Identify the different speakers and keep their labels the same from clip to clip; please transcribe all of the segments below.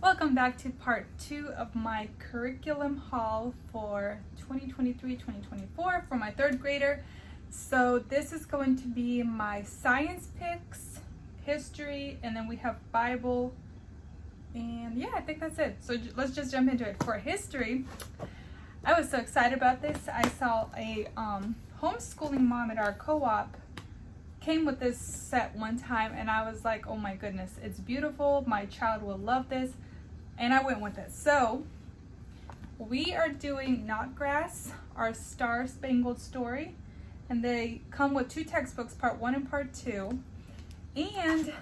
Speaker 1: Welcome back to part 2 of my curriculum haul for 2023-2024 for my third grader. So this is going to be my science picks, history, and then we have Bible. And yeah, I think that's it. So let's just jump into it. For history, I was so excited about this. I saw a homeschooling mom at our co-op came with this set one time and I was like, oh my goodness, it's beautiful. My child will love this. And I went with it. So we are doing Knotgrass, our Star Spangled Story. And they come with 2 textbooks, part 1 and part 2. And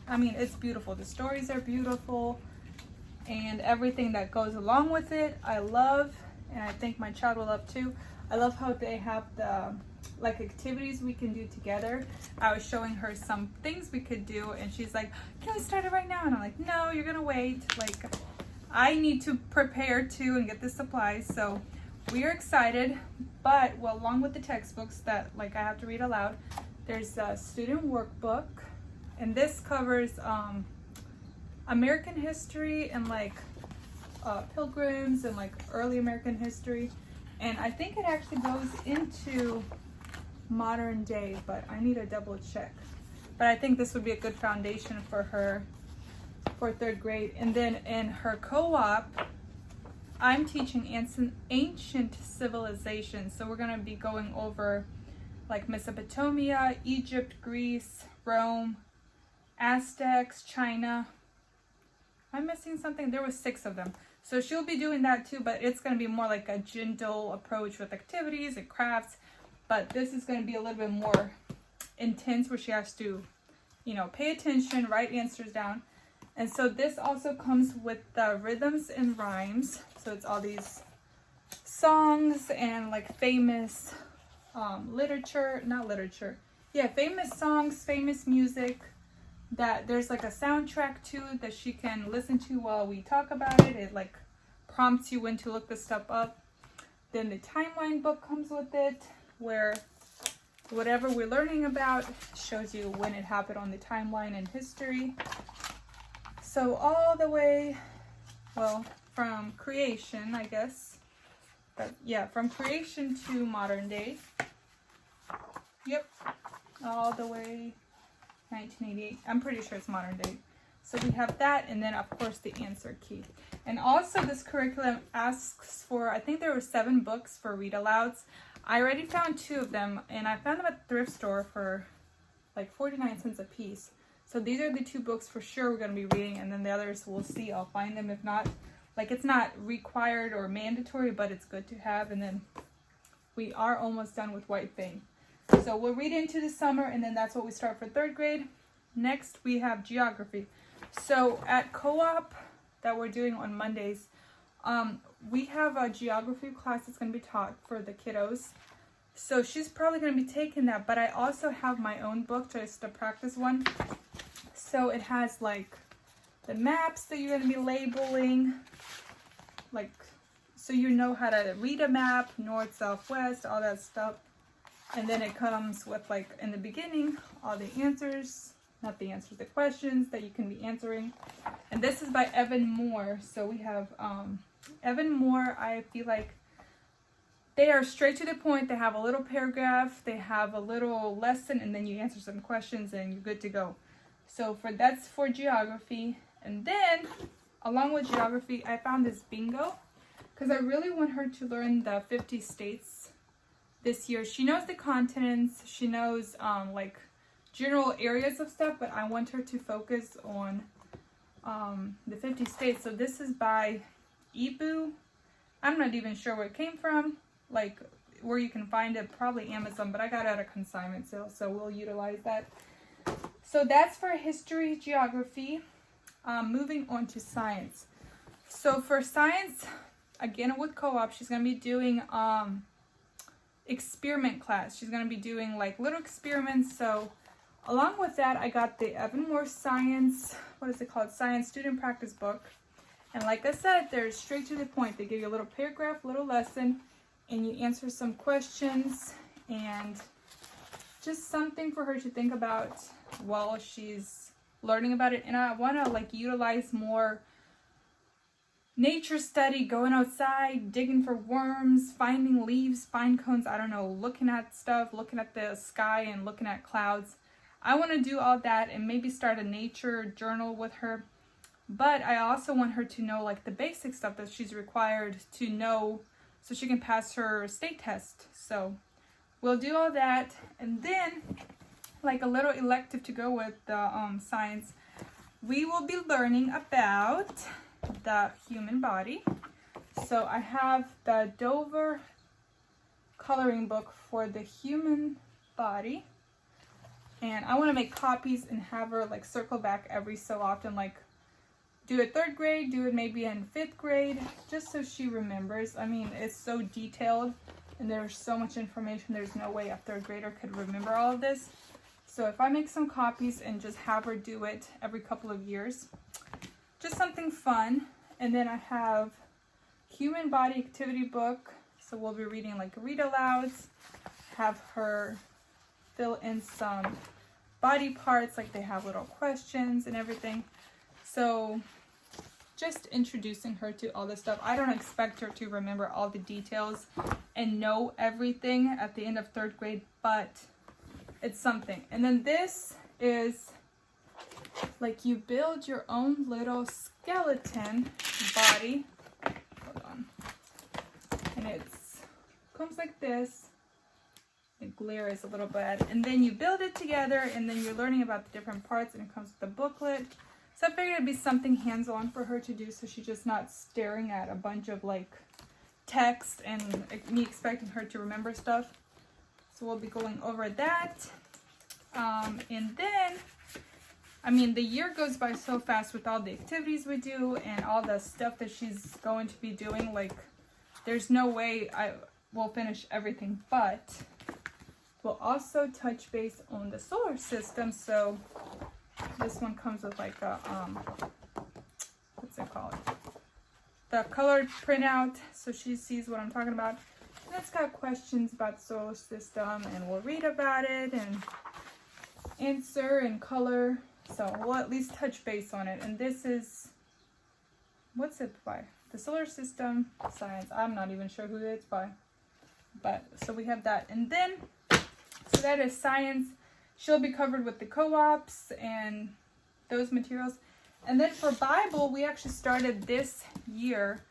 Speaker 1: I mean, it's beautiful. The stories are beautiful and everything that goes along with it, I love. And I think my child will love too. I love how they have the like activities we can do together. I was showing her some things we could do and she's like, can we start it right now? And I'm like, no, you're gonna wait. Like, I need to prepare too and get the supplies. So we are excited, but well, along with the textbooks that like I have to read aloud, there's a student workbook, and this covers American history and like pilgrims and like early American history. And I think it actually goes into modern day, but I need to double check. But I think this would be a good foundation for her for third grade. And then in her co-op, I'm teaching ancient civilizations. So we're going to be going over like Mesopotamia, Egypt, Greece, Rome, Aztecs, China. Am I missing something? There was 6 of them. So she'll be doing that too, but it's going to be more like a gentle approach with activities and crafts. But this is going to be a little bit more intense where she has to, pay attention, write answers down. And so this also comes with the rhythms and rhymes. So it's all these songs and like famous famous songs, famous music that there's like a soundtrack to that she can listen to while we talk about it. It like prompts you when to look this stuff up. Then the timeline book comes with it, where whatever we're learning about shows you when it happened on the timeline in history. So all the way, well, from creation, I guess. But yeah, from creation to modern day. Yep, all the way 1988. I'm pretty sure it's modern day. So we have that, and then of course the answer key. And also this curriculum asks for, I think there were 7 books for read alouds. I already found 2 of them, and I found them at the thrift store for like 49 cents a piece. So these are the 2 books for sure we're going to be reading, and then the others we'll see. I'll find them. If not, like, it's not required or mandatory, but it's good to have. And then we are almost done with White Fang. So we'll read into the summer, and then that's what we start for third grade. Next, we have geography. So at co-op that we're doing on Mondays, we have a geography class that's going to be taught for the kiddos. So she's probably going to be taking that, but I also have my own book just to practice one. So it has like the maps that you're going to be labeling, like so you know how to read a map, north, south, west, all that stuff. And then it comes with, like, in the beginning, all the answers, not the answers, the questions that you can be answering. And this is by Evan Moore. So we have Evan Moore. I feel like they are straight to the point. They have a little paragraph, they have a little lesson, and then you answer some questions and you're good to go. So that's for geography. And then, along with geography, I found this bingo because I really want her to learn the 50 states this year. She knows the continents, she knows like general areas of stuff, but I want her to focus on the 50 states. So this is by Ibu. I'm not even sure where it came from, like where you can find it, probably Amazon, but I got it at a consignment sale, so we'll utilize that. So that's for history, geography. Moving on to science. So for science, again with co-op, she's going to be doing experiment class. She's going to be doing like little experiments. So along with that, I got the Evan Moore Science, Science Student Practice Book. And like I said, they're straight to the point. They give you a little paragraph, little lesson, and you answer some questions and just something for her to think about while she's learning about it. And I want to like utilize more nature study, going outside, digging for worms, finding leaves, pine cones, I don't know, looking at stuff, looking at the sky and looking at clouds. I want to do all that and maybe start a nature journal with her. But I also want her to know like the basic stuff that she's required to know so she can pass her state test. So we'll do all that. And then like a little elective to go with the science, we will be learning about the human body. So I have the Dover coloring book for the human body, and I want to make copies and have her like circle back every so often, like do it 3rd grade, do it maybe in 5th grade, just so she remembers. I mean, it's so detailed and there's so much information, there's no way a 3rd grader could remember all of this. So if I make some copies and just have her do it every couple of years, just something fun. And then I have human body activity book, so we'll be reading like read alouds, have her fill in some body parts, like they have little questions and everything. So just introducing her to all this stuff. I don't expect her to remember all the details and know everything at the end of 3rd grade, but it's something. And then this is like you build your own little skeleton body. Hold on. And it comes like this. The glare is a little bad. And then you build it together, and then you're learning about the different parts, and it comes with a booklet. So I figured it'd be something hands-on for her to do, so she's just not staring at a bunch of like text and me expecting her to remember stuff. So we'll be going over that. And then, I mean, the year goes by so fast with all the activities we do and all the stuff that she's going to be doing. Like, there's no way I will finish everything, but we'll also touch base on the solar system. So this one comes with like a, what's it called? The colored printout, so she sees what I'm talking about. And it's got questions about the solar system, and we'll read about it and answer and color. So we'll at least touch base on it. And this is, what's it by? The Solar System Science. I'm not even sure who it's by. But, so we have that. And then, so that is science. She'll be covered with the co-ops and those materials. And then for Bible, we actually started this year,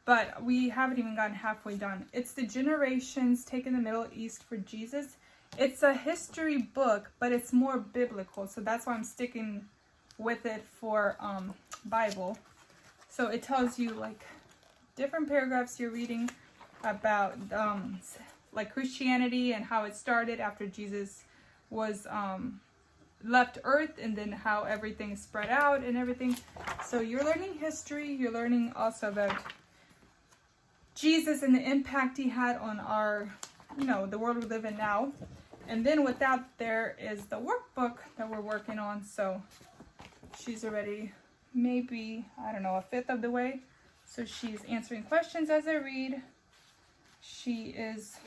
Speaker 1: but we haven't even gotten halfway done. It's the Generations Taking the Middle East for Jesus. It's a history book, but it's more biblical. So that's why I'm sticking with it for Bible. So it tells you like different paragraphs you're reading about like Christianity and how it started after Jesus was left Earth, and then how everything spread out and everything. So you're learning history. You're learning also about Jesus and the impact he had on our, you know, the world we live in now. And then with that, there is the workbook that we're working on. So she's already maybe, I don't know, 1/5 of the way. So she's answering questions as I read.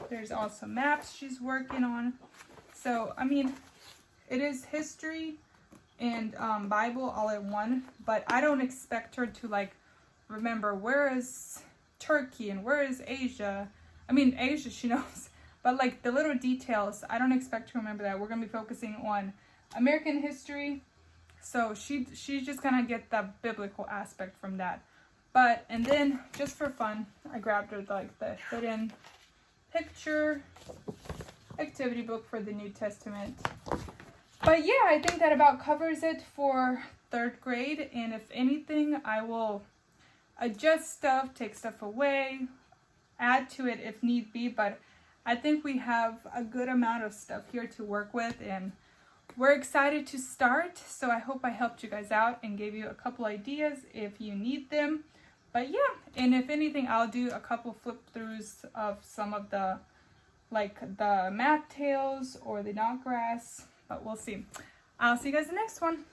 Speaker 1: There's also maps she's working on. So, I mean, it is history and Bible all in one, but I don't expect her to like remember where is Turkey and where is Asia. I mean, Asia she knows, but like the little details, I don't expect to remember that. We're going to be focusing on American history. So she's just going to get the biblical aspect from that. But, and then just for fun, I grabbed her like the hidden picture activity book for the New Testament. But yeah, I think that about covers it for 3rd grade. And if anything, I will adjust stuff, take stuff away, add to it if need be. But I think we have a good amount of stuff here to work with, and we're excited to start. So I hope I helped you guys out and gave you a couple ideas if you need them. But yeah, and if anything, I'll do a couple flip throughs of some of the, like the math tales or the knotgrass, but we'll see. I'll see you guys in the next one.